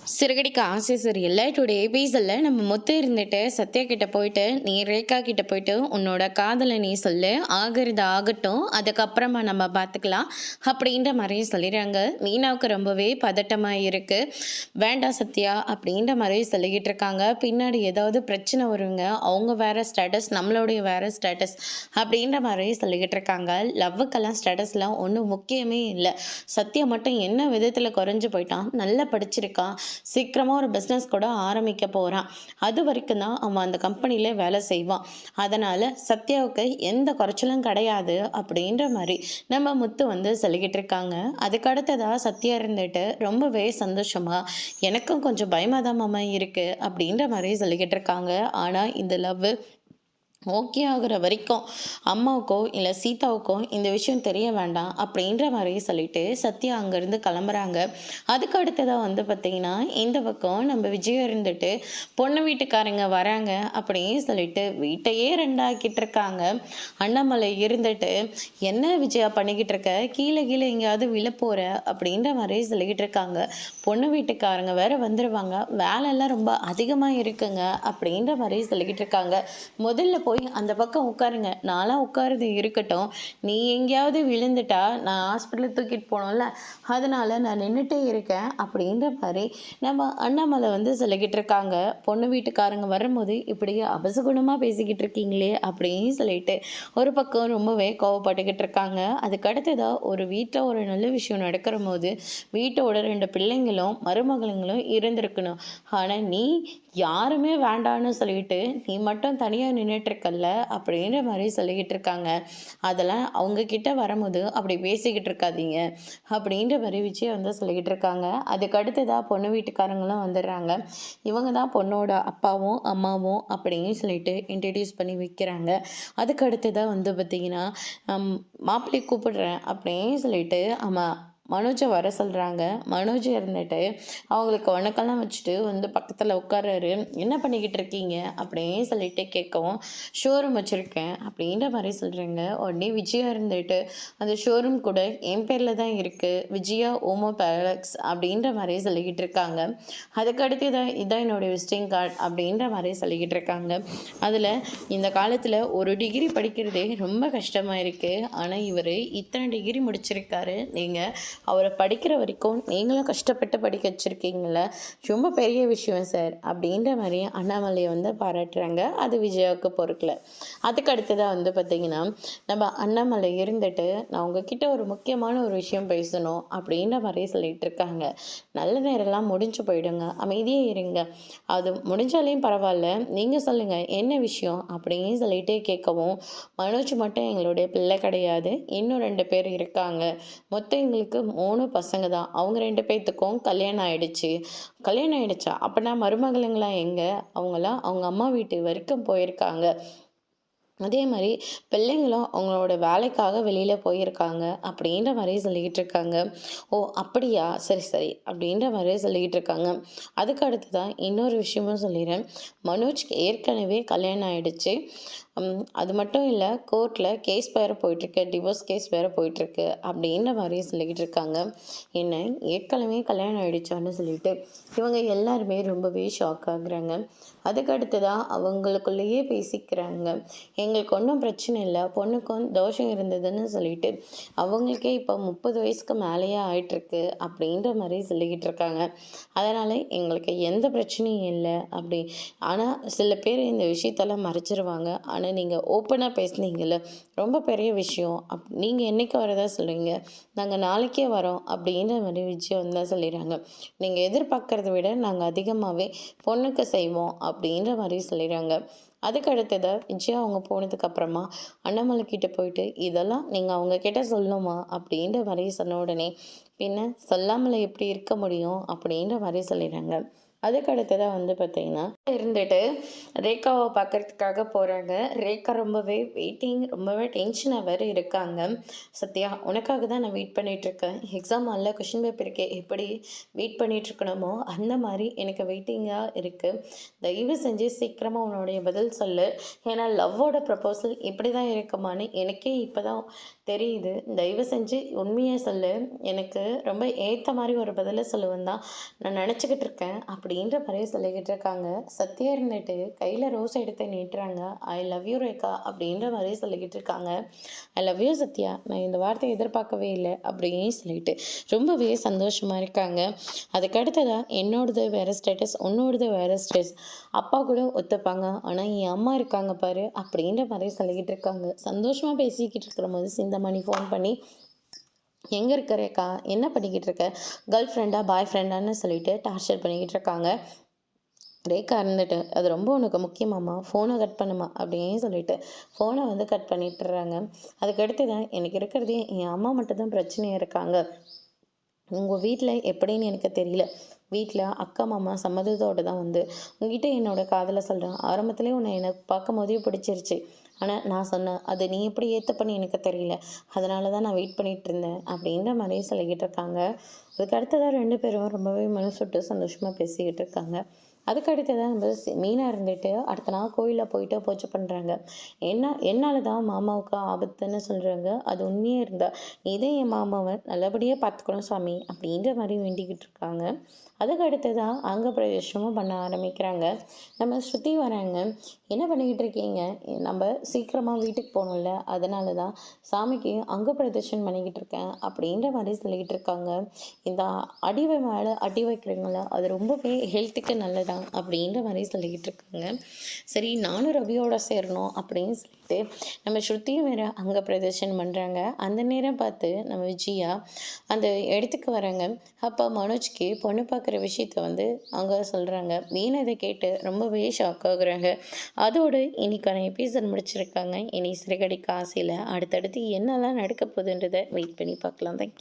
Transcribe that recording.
சிறகடிக்க ஆசை சரியில்ல. டுடே எபிசோட்ல நம்ம முத்து இருந்துட்டு சத்யா கிட்ட போயிட்டு, "நீ ரேகா கிட்ட போயிட்டு உன்னோட காதல நீ சொல்லு. ஆகுறது ஆகட்டும். அதுக்கப்புறமா நம்ம பார்த்துக்கலாம்." அப்படின்ற மாரி சொல்லிடுறாங்க. மீனாவுக்கு ரொம்பவே பதட்டமா இருக்கு. "வேண்டாம் சத்யா" அப்படின்ற மாரி சொல்லிக்கிட்டு இருக்காங்க. பின்னாடி ஏதாவது பிரச்சனை வருங்க. அவங்க வேற ஸ்டேட்டஸ், நம்மளுடைய வேற ஸ்டேட்டஸ் அப்படின்ற மாரி சொல்லிக்கிட்டு இருக்காங்க. லவ்வுக்கெல்லாம் ஸ்டேட்டஸ்லாம் ஒண்ணும் முக்கியமே இல்ல. சத்யா மட்டும் என்ன விதத்துல குறைஞ்சு போயிட்டான். நல்லா படிச்சிருக்கான். சீக்கிரமாக ஒரு பிஸ்னஸ் கூட ஆரம்பிக்க போகிறான். அது வரைக்கும் தான் அவன் அந்த கம்பெனியில் வேலை செய்வான். அதனால் சத்யாவுக்கு எந்த குறைச்சலும் கிடையாது அப்படின்ற மாதிரி நம்ம முத்து வந்து சொல்லிக்கிட்டு இருக்காங்க. அதுக்கு அடுத்ததாக சத்யா இருந்துட்டு ரொம்பவே சந்தோஷமாக, எனக்கும் கொஞ்சம் பயமாக தான் மாமா இருக்குது அப்படின்ற மாதிரி சொல்லிக்கிட்டு இருக்காங்க. ஆனால் இந்த லவ் ஓகே ஆகுற வரைக்கும் அம்மாவுக்கோ இல்லை சீதாவுக்கோ இந்த விஷயம் தெரிய வேண்டாம் அப்படின்ற மாதிரி சொல்லிட்டு சத்யா அங்கேருந்து கிளம்புறாங்க. அதுக்கு அடுத்ததாக வந்து பார்த்திங்கன்னா இந்த பக்கம் நம்ம விஜயம் இருந்துட்டு பொண்ணு வீட்டுக்காரங்க வராங்க அப்படின்னு சொல்லிட்டு வீட்டையே ரெண்டாக்கிட்டு இருக்காங்க. அண்ணாமலை இருந்துட்டு, "என்ன விஜயா பண்ணிக்கிட்டு இருக்க, கீழே கீழே எங்கேயாவது விழப்போற" அப்படின்ற மாதிரி சொல்லிக்கிட்டு இருக்காங்க. பொண்ணு வீட்டுக்காரங்க வேற வந்துடுவாங்க, வேலையெல்லாம் ரொம்ப அதிகமாக இருக்குங்க அப்படின்ற மாதிரி சொல்லிக்கிட்டு இருக்காங்க. முதல்ல போய் அந்த பக்கம் உட்காருங்க, நான்லாம் உட்காருது இருக்கட்டும், நீ எங்கேயாவது விழுந்துட்டா நான் ஹாஸ்பிட்டலுக்கு தூக்கிட்டு போனோம்ல, அதனால நான் நின்றுட்டே இருக்கேன் அப்படின்ற மாதிரி நம்ம அண்ணாமலை வந்து சொல்லிக்கிட்டு இருக்காங்க. பொண்ணு வீட்டுக்காரங்க வரும்போது இப்படியே அபசகுணமாக பேசிக்கிட்டு இருக்கீங்களே அப்படின்னு சொல்லிட்டு ஒரு பக்கம் ரொம்பவே கோவப்பட்டுக்கிட்டு இருக்காங்க. அதுக்கு அடுத்ததாக ஒரு வீட்டில் ஒரு நல்ல விஷயம் நடக்கிற போது வீட்டோட 2 பிள்ளைங்களும் மருமகளுங்களும் இருந்திருக்கணும். ஆனால் நீ யாருமே வேண்டான்னு சொல்லிட்டு நீ மட்டும் தனியாக நின்றுட்டுருக்கல்ல அப்படின்ற மாதிரி சொல்லிக்கிட்டு இருக்காங்க. அதெல்லாம் அவங்க கிட்ட வரும்போது அப்படி பேசிக்கிட்டு இருக்காதீங்க அப்படின்ற மாதிரி விஜய் வந்து சொல்லிக்கிட்டு இருக்காங்க. அதுக்கு அடுத்ததாக பொண்ணு வீட்டுக்காரங்களும் வந்துடுறாங்க. இவங்க தான் பொண்ணோட அப்பாவும் அம்மாவும் அப்படின்னு சொல்லிட்டு இன்ட்ரடியூஸ் பண்ணி வைக்கிறாங்க. அதுக்கு அடுத்ததாக வந்து பார்த்திங்கன்னா மாப்பிள்ளை கூப்பிடுறேன் அப்படின்னு சொல்லிட்டு ஆமாம் மனோஜை வர சொல்கிறாங்க. மனோஜ் இருந்துட்டு அவங்களுக்கு வணக்கம்லாம் வச்சுட்டு வந்து பக்கத்தில் உட்காராரு. "என்ன பண்ணிக்கிட்டு இருக்கீங்க?" அப்படின்னு சொல்லிட்டு கேட்கவும், "ஷோரூம் வச்சுருக்கேன்" அப்படின்ற மாதிரி சொல்கிறேங்க. உடனே விஜயா இருந்துட்டு, "அந்த ஷோரூம் கூட என் பேரில் தான் இருக்குது, விஜயா ஓமோ பேலக்ஸ்" அப்படின்ற மாதிரி சொல்லிக்கிட்டு இருக்காங்க. அதுக்கடுத்து இதான் என்னுடைய விசிட்டிங் கார்டு அப்படின்ற மாதிரி சொல்லிக்கிட்டு இருக்காங்க. அதில் இந்த காலத்தில் ஒரு டிகிரி படிக்கிறதே ரொம்ப கஷ்டமாக இருக்குது. ஆனால் இவர் இத்தனை டிகிரி முடிச்சிருக்காரு. நீங்கள் அவரை படிக்கிற வரைக்கும் நீங்களும் கஷ்டப்பட்டு படிக்க வச்சுருக்கீங்கள, ரொம்ப பெரிய விஷயம் சார் அப்படின்ற மாதிரி அண்ணாமலையை வந்து பாராட்டுறாங்க. அது விஜயாவுக்கு பொறுக்கல. அதுக்கு அடுத்ததாக வந்து பார்த்திங்கன்னா நம்ம அண்ணாமலை இருந்துட்டு, "நான் உங்ககிட்ட ஒரு முக்கியமான ஒரு விஷயம் பேசணும்" அப்படின்ற மாதிரி சொல்லிட்டு இருக்காங்க. "நல்ல நேரம்லாம் முடிஞ்சு போயிடுங்க, அமைதியே இருங்க, அது முடிஞ்சாலையும் பரவாயில்ல, நீங்கள் சொல்லுங்கள் என்ன விஷயம்" அப்படின்னு சொல்லிட்டே கேட்கவும், "மனோஜ் மட்டும் எங்களுடைய பிள்ளை கிடையாது, இன்னும் 2 பேர் இருக்காங்க. மொத்தம் எங்களுக்கு 3 பசங்க தான். அவங்க 2 பேர்த்துக்கும் கல்யாணம் ஆயிடுச்சு." "கல்யாணம் ஆயிடுச்சா? அப்பனா மருமகளுங்களாம் எங்க?" "அவங்களாம் அவங்க அம்மா வீட்டு வரைக்கும் போயிருக்காங்க. அதே மாதிரி பிள்ளைங்களும் அவங்களோட வேலைக்காக வெளியில் போயிருக்காங்க" அப்படின்ற மாதிரி சொல்லிக்கிட்டு இருக்காங்க. "ஓ அப்படியா, சரி சரி" அப்படின்ற மாதிரி சொல்லிக்கிட்டு இருக்காங்க. அதுக்கு அடுத்து தான் இன்னொரு விஷயமும் சொல்லிடுறேன். மனோஜ்க்கு ஏற்கனவே கல்யாணம் ஆயிடுச்சு. அது மட்டும் இல்லை, கோர்ட்டில் கேஸ் வேறு போயிட்டுருக்கு, டிவோர்ஸ் கேஸ் வேறு போயிட்டுருக்கு அப்படின்ற மாதிரி சொல்லிக்கிட்டு இருக்காங்க. என்ன ஏற்கனவே கல்யாணம் ஆயிடுச்சான்னு சொல்லிட்டு இவங்க எல்லாருமே ரொம்பவே ஷாக் ஆகுறாங்க. அதுக்கு அடுத்ததாக அவங்களுக்குள்ளேயே பேசிக்கிறாங்க. "எங்களுக்கு ஒன்றும் பிரச்சனை இல்லை, பொண்ணுக்கும் தோஷம் இருந்ததுன்னு சொல்லிட்டு அவங்களுக்கே இப்போ 30 வயசுக்கு மேலேயே ஆயிட்டுருக்கு" அப்படின்ற மாதிரி சொல்லிக்கிட்டு இருக்காங்க. "அதனால் எங்களுக்கு எந்த பிரச்சனையும் இல்லை" அப்படி. ஆனால் சில பேர் இந்த விஷயத்தெல்லாம் மறைச்சிருவாங்க. ஆனால் நீங்கள் ஓப்பனாக பேசுனீங்கல்ல, ரொம்ப பெரிய விஷயம். நீங்கள் என்றைக்கு வரதா சொல்கிறீங்க? நாங்கள் நாளைக்கே வரோம் அப்படின்ற மாதிரி விஜய் வந்து தான் சொல்லிடுறாங்க. "நீங்கள் எதிர்பார்க்கறத விட நாங்கள் அதிகமாகவே பொண்ணுக்கு செய்வோம்" அப்படின்ற மாதிரி சொல்லிடுறாங்க. அதுக்கு அடுத்ததாக விஜயா அவங்க போனதுக்கப்புறமா அண்ணாமலை கிட்ட போயிட்டு, "இதெல்லாம் நீங்கள் அவங்க கிட்ட சொல்லணுமா?" அப்படின்ற மாதிரி சொன்ன உடனே, "பின்ன சொல்லாமல் எப்படி இருக்க முடியும்?" அப்படின்ற மாதிரி சொல்லிடுறாங்க. அதுக்கு அடுத்ததாக வந்து பார்த்தீங்கன்னா இருந்துட்டு ரேகாவை பார்க்கறதுக்காக போகிறாங்க. ரேகா ரொம்பவே வெயிட்டிங், ரொம்பவே டென்ஷனாக வேறு இருக்காங்க. சத்யா, உனக்காக தான் நான் வெயிட் பண்ணிகிட்ருக்கேன். எக்ஸாம் ஹாலில் கொஷின் பேப்பருக்கு எப்படி வெயிட் பண்ணிகிட்ருக்கணுமோ அந்த மாதிரி எனக்கு வெயிட்டிங்காக இருக்குது. தயவு செஞ்சு சீக்கிரமாக உன்னுடைய பதில் சொல்லு. ஏன்னா லவ்வோட ப்ரப்போசல் இப்படி தான் இருக்குமான்னு எனக்கே இப்போ தான் தெரியுது. தயவு செஞ்சு உண்மையை சொல்லு. எனக்கு ரொம்ப ஏற்ற மாதிரி ஒரு பதிலை சொல்லுவேன் தான் நான் நினச்சிக்கிட்டு இருக்கேன் அப்படின்ற மாதிரி சொல்லிக்கிட்டு இருக்காங்க. சத்யா இருந்துட்டு கையில் ரோஸ் எடுத்து நீட்டுறாங்க. ஐ லவ் யூ ரேகா அப்படின்ற மாதிரி சொல்லிக்கிட்டு இருக்காங்க. ஐ லவ் யூ சத்யா, நான் இந்த வார்த்தையை எதிர்பார்க்கவே இல்லை அப்படின்னு சொல்லிட்டு ரொம்பவே சந்தோஷமாக இருக்காங்க. அதுக்கு அடுத்ததாக என்னோடது வேறு ஸ்டேட்டஸ், உன்னோடது வேறு ஸ்டேட்டஸ், அப்பா கூட ஒத்துப்பாங்க, ஆனால் என் அம்மா இருக்காங்க பாரு அப்படின்ற மாதிரி சொல்லிக்கிட்டு இருக்காங்க. சந்தோஷமாக பேசிக்கிட்டு இருக்கிற போது சிந்தாமணி ஃபோன் பண்ணி எங்கே இருக்க ரேகா, என்ன பண்ணிக்கிட்டு இருக்க, கேர்ள் ஃப்ரெண்டா பாய் ஃப்ரெண்டான்னு சொல்லிட்டு டார்ச்சர் பண்ணிக்கிட்டு இருக்காங்க. ரேகா இருந்துட்டு அது ரொம்ப உனக்கு முக்கியமாம்மா, ஃபோனை கட் பண்ணுமா அப்படின்னு சொல்லிட்டு ஃபோனை வந்து கட் பண்ணிட்டுறாங்க. அதுக்கு அடுத்து தான் எனக்கு இருக்கிறதே என் அம்மா மட்டும்தான் பிரச்சனையாக இருக்காங்க. உங்கள் வீட்டில் எப்படின்னு எனக்கு தெரியல. வீட்டில் அக்கா மாமா சம்மதத்தோடு தான் வந்து உங்ககிட்ட என்னோட காதலை சொல்கிறேன். ஆரம்பத்துலேயே உன்னை எனக்கு பார்க்கும் போதே பிடிச்சிருச்சு. ஆனால் நான் சொன்னேன், அது நீ எப்படி ஏற்றுப்பண்ணி எனக்கு தெரியல. அதனால தான் நான் வெயிட் பண்ணிகிட்டு இருந்தேன் அப்படின்ற மாதிரியே சொல்லிக்கிட்டு இருக்காங்க. அதுக்கு அடுத்ததாக 2 பேரும் ரொம்பவே மனசு விட்டு சந்தோஷமாக பேசிக்கிட்டு இருக்காங்க. அதுக்கு அடுத்ததான் நம்ம மீனா இருந்துட்டு அடுத்த நாள் கோயிலில் போயிட்டு பூஜை பண்ணுறாங்க. என்னால் தான் மாமாவுக்கு ஆபத்துன்னு சொல்கிறாங்க. அது உண்மையாக இருந்தால் இதே என் மாமாவை நல்லபடியாக பார்த்துக்கணும் சாமி அப்படின்ற மாதிரி வேண்டிக்கிட்டு இருக்காங்க. அதுக்கு அடுத்ததாக அங்க பிரதேசமும் பண்ண ஆரம்பிக்கிறாங்க. நம்ம ஸ்ருதி வராங்க. என்ன பண்ணிக்கிட்டு இருக்கீங்க, நம்ம சீக்கிரமாக வீட்டுக்கு போகணும்ல, அதனால தான் சாமிக்கு அங்க பிரதட்சணம் பண்ணிக்கிட்டு இருக்கேன் அப்படின்ற மாதிரி சொல்லிக்கிட்டு இருக்காங்க. இந்த அடி மேலே அடி வைக்கிறீங்களா, அது ரொம்பவே ஹெல்த்துக்கு நல்லதான் அப்படின்ற மாதிரி சொல்லிக்கிட்டு இருக்காங்க. சரி, நானும் ரவியோட சேரணும் அப்படின்னு சொல்லிட்டு நம்ம ஸ்ருதியும் வேறு அங்கே பிரதர்ஷனம் பண்ணுறாங்க. அந்த நேரம் பார்த்து நம்ம விஜயா அந்த இடத்துக்கு வராங்க. அப்போ மனோஜ்க்கு பொண்ணு பார்க்குற விஷயத்த வந்து அவங்க சொல்கிறாங்க. மீன் அதை கேட்டு ரொம்பவே ஷாக் ஆகுறாங்க. அதோடு இன்னைக்கான எபிசோட் முடிச்சிருக்காங்க. இனி சிறகடிக்க ஆசையில் அடுத்தடுத்து என்னெல்லாம் நடக்க போகுதுன்றதை வெயிட் பண்ணி பார்க்கலாம். தேங்க்யூ.